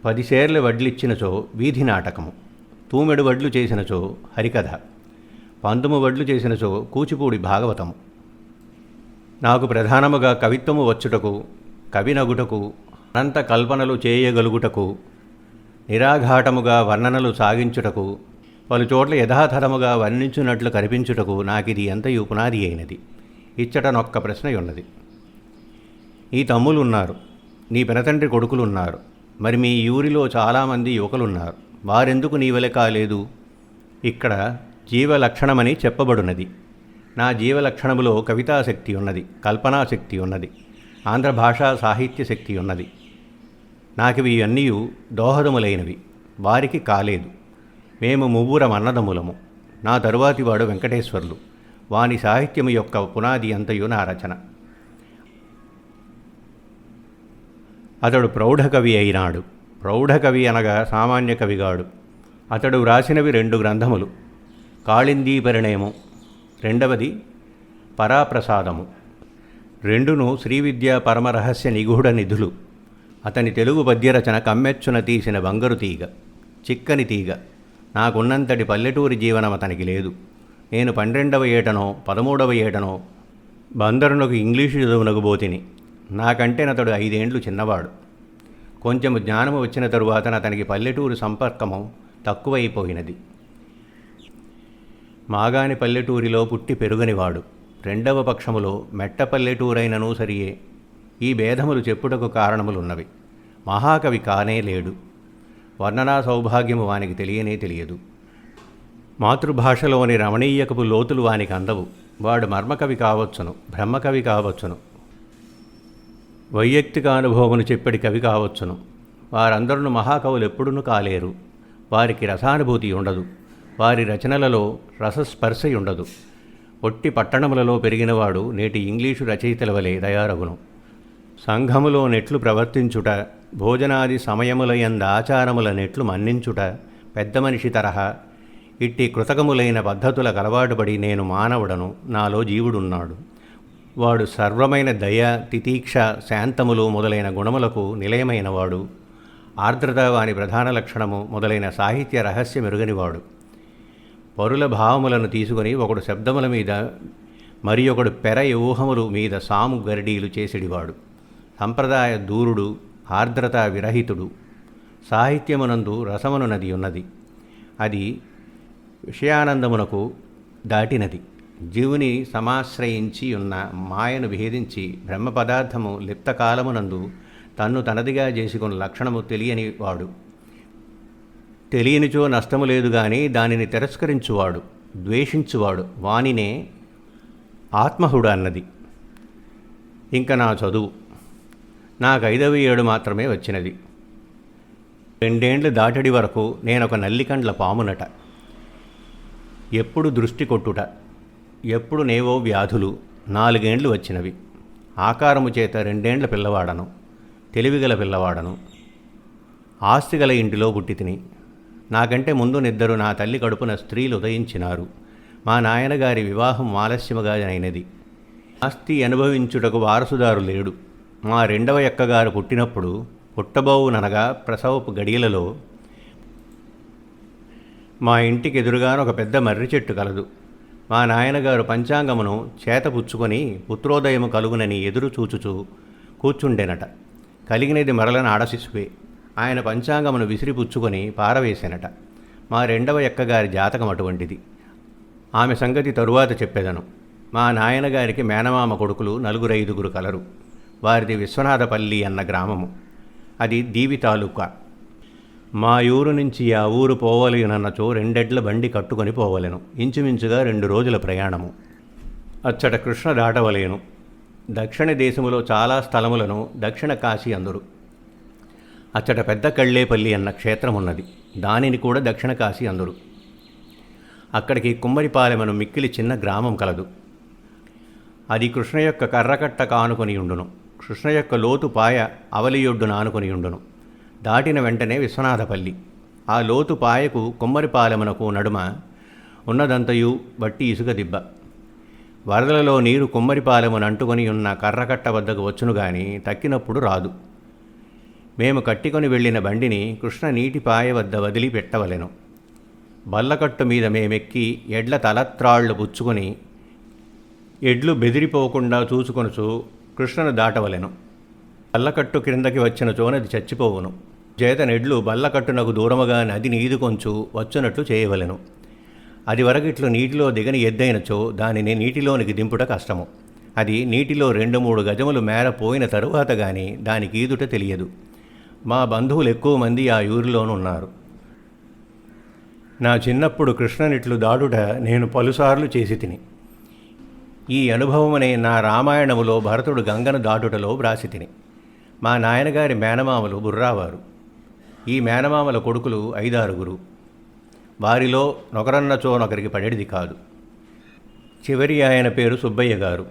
10 షేర్ల వడ్లిచ్చినచో వీధి నాటకము, తూమెడు వడ్లు చేసినచో హరికథ, 19 వడ్లు చేసినచో కూచిపూడి భాగవతము. నాకు ప్రధానముగా కవిత్వము వచ్చుటకు, కవినగుటకు, అనంత కల్పనలు చేయగలుగుటకు, నిరాఘాటముగా వర్ణనలు సాగించుటకు, పలుచోట్ల యథాతథముగా వర్ణించున్నట్లు కనిపించుటకు నాకిది ఎంతయు పునాది అయినది. ఇచ్చటనొక్క ప్రశ్నయున్నది. నీ తమ్ములున్నారు, నీ పెనతండ్రి కొడుకులున్నారు, మరి మీ ఊరిలో చాలామంది యువకులున్నారు, వారెందుకు నీ వలె కాలేదు? ఇక్కడ జీవలక్షణమని చెప్పబడున్నది. నా జీవలక్షణములో కవితాశక్తి ఉన్నది, కల్పనాశక్తి ఉన్నది, ఆంధ్ర భాషా సాహిత్య శక్తి ఉన్నది. నాకివి అన్నీ దోహదములైనవి, వారికి కాలేదు. మేము 3 అన్నదమ్ములము. నా తరువాతి వాడు వెంకటేశ్వర్లు. వాని సాహిత్యము యొక్క పునాది అంతయు నా రచన. అతడు ప్రౌఢకవి అయినాడు. ప్రౌఢకవి అనగా సామాన్య కవిగాడు. అతడు వ్రాసినవి 2 గ్రంథములు. కాళిందీ పరిణయము, రెండవది పరాప్రసాదము. రెండును శ్రీవిద్యా పరమరహస్య నిగూఢ నిధులు. అతని తెలుగు పద్యరచన కమ్మెచ్చున తీసిన బంగారు తీగ, చిక్కని తీగ. నాకున్నంతటి పల్లెటూరి జీవనం అతనికి లేదు. నేను 12వ ఏటనో 13వ ఏటనో బందరునకు ఇంగ్లీషు చదువునకు బోతిని. నాకంటే అతడు 5 ఏండ్లు చిన్నవాడు. కొంచెము జ్ఞానము వచ్చిన తరువాత అతనికి పల్లెటూరు సంపర్కము తక్కువైపోయినది. మాగాని పల్లెటూరిలో పుట్టి పెరుగనివాడు. 2వ పక్షములో మెట్ట పల్లెటూరైనను సరియే. ఈ భేదములు చెప్పుటకు కారణములున్నవి. మహాకవి కానే లేడు. వర్ణనా సౌభాగ్యము వానికి తెలియనే తెలియదు. మాతృభాషలోని రమణీయకపు లోతులు వానికి అందవు. వాడు మర్మకవి కావచ్చును, బ్రహ్మకవి కావచ్చును, వైయక్తిక అనుభవమును చెప్పడి కవి కావచ్చును. వారందరూ మహాకవులు ఎప్పుడునూ కాలేరు. వారికి రసానుభూతి ఉండదు. వారి రచనలలో రసస్పర్శ ఉండదు. ఒట్టి పట్టణములలో పెరిగినవాడు నేటి ఇంగ్లీషు రచయితల వలె దయారగును. సంఘములో నెట్లు ప్రవర్తించుట, భోజనాది సమయములయంద ఆచారముల నెట్లు మన్నించుట పెద్ద మనిషి తరహా. ఇట్టి కృతకములైన పద్ధతులకు అలవాటుపడి నేను మానవుడను, నాలో జీవుడున్నాడు. వాడు సర్వమైన దయ, తితీక్ష, శాంతములు మొదలైన గుణములకు నిలయమైనవాడు. ఆర్ద్రత వాని ప్రధాన లక్షణము మొదలైన సాహిత్య రహస్యం ఎరుగనివాడు. పరుల భావములను తీసుకొని ఒకడు శబ్దముల మీద మరి ఒకడు పెర ఊహములు మీద సాము గరిడీలు చేసేడివాడు. సంప్రదాయ దూరుడు, ఆర్ద్రత విరహితుడు. సాహిత్యమునందు రసమునున్నది ఉన్నది. అది విషయానందమునకు దాటినది. జీవుని సమాశ్రయించి ఉన్న మాయను భేదించి బ్రహ్మ పదార్థము లిప్తకాలమునందు తన్ను తనదిగా చేసుకున్న లక్షణము తెలియని వాడు. తెలియనిచో నష్టము లేదు గాని దానిని తిరస్కరించువాడు, ద్వేషించువాడు వానినే ఆత్మహుడు అన్నది. ఇంక నా చదువు నాకు 5వ ఏడు మాత్రమే వచ్చినది. 2 ఏండ్లు దాటడి వరకు నేనొక నల్లికండ్ల పామునట. ఎప్పుడు దృష్టి కొట్టుట, ఎప్పుడు నేవో వ్యాధులు. 4 ఏండ్లు వచ్చినవి. ఆకారము చేత 2 ఏండ్ల పిల్లవాడను, తెలివిగల పిల్లవాడను. ఆస్తిగల ఇంటిలో పుట్టి తిని. నాకంటే ముందు 2 నా తల్లి కడుపున స్త్రీలు ఉదయించినారు. మా నాయనగారి వివాహం ఆలస్యముగా అయినది. ఆస్తి అనుభవించుటకు వారసుదారు లేడు. మా 2వ ఎక్కగారు పుట్టినప్పుడు పుట్టబోవుననగా ప్రసవపు గడియలలో మా ఇంటికి ఎదురుగాను ఒక పెద్ద మర్రి చెట్టు కలదు. మా నాయనగారు పంచాంగమును చేతపుచ్చుకొని పుత్రోదయము కలుగునని ఎదురు చూచుచూ కూర్చుండెనట. కలిగినది మరల ఆడశిశువే. ఆయన పంచాంగమును విసిరిపుచ్చుకొని పారవేశానట. మా 2వ ఎక్కగారి జాతకం అటువంటిది. ఆమె సంగతి తరువాత చెప్పెదను. మా నాయనగారికి మేనమామ కొడుకులు 4-5 కలరు. వారిది విశ్వనాథపల్లి అన్న గ్రామము. అది దీవి తాలూకా. మా ఊరు నుంచి ఆ ఊరు పోవలేనన్నచో 2 ఎడ్ల బండి కట్టుకొని పోవలెను. ఇంచుమించుగా 2 రోజుల ప్రయాణము. అచ్చట కృష్ణ దాటవలేను. దక్షిణ దేశములో చాలా స్థలములను దక్షిణ కాశీ అందురు. అచ్చట పెద్ద కళ్ళేపల్లి అన్న క్షేత్రం ఉన్నది. దానిని కూడా దక్షిణ కాశీ అందురు. అక్కడికి కుమ్మరిపాలెమను మిక్కిలి చిన్న గ్రామం కలదు. అది కృష్ణ యొక్క కర్రకట్ట కానుకొని ఉండును. కృష్ణ యొక్క లోతు పాయ అవలియొడ్డున ఆనుకొని ఉండును. దాటిన వెంటనే విశ్వనాథపల్లి. ఆ లోతు పాయకు కుమ్మరిపాలెమునకు నడుమ ఉన్నదంతయు బట్టి ఇసుక దిబ్బ. వరదలలో నీరు కుమ్మరిపాలెమును అంటుకొని ఉన్న కర్రకట్ట వద్దకు వచ్చును గాని తక్కినప్పుడు రాదు. మేము కట్టికొని వెళ్ళిన బండిని కృష్ణ నీటి పాయ వద్ద వదిలి పెట్టవలెను. బల్లకట్టు మీద మేమెక్కి ఎడ్ల తలత్రాళ్లు పుచ్చుకొని ఎడ్లు బెదిరిపోకుండా చూసుకొనుచు కృష్ణను దాటవలెను. బల్లకట్టు క్రిందకి వచ్చిన చోనది చచ్చిపోవును. చేతనెడ్లు బల్లకట్టునకు దూరముగా నదిని ఈదుకొంచు వచ్చునట్లు చేయవలెను. అది వరగిట్లు నీటిలో దిగని ఎద్దైనచో దానిని నీటిలోనికి దింపుట కష్టము. అది నీటిలో 2-3 గజములు మేర పోయిన తరువాత గాని దానికి ఈదుట తెలియదు. మా బంధువులు ఎక్కువ మంది ఆ ఊరిలోనున్నారు. నా చిన్నప్పుడు కృష్ణనిట్లు దాడుట నేను పలుసార్లు చేసి తిని. ఈ అనుభవమనే నా రామాయణములో భరతుడు గంగను దాటుటలో వ్రాసి తిని. మా నాయనగారి మేనమామలు బుర్రావారు. ఈ మేనమామల కొడుకులు 5-6. వారిలో నొకరన్నచో నొకరికి పడేది కాదు. చివరి ఆయన పేరు సుబ్బయ్య గారు.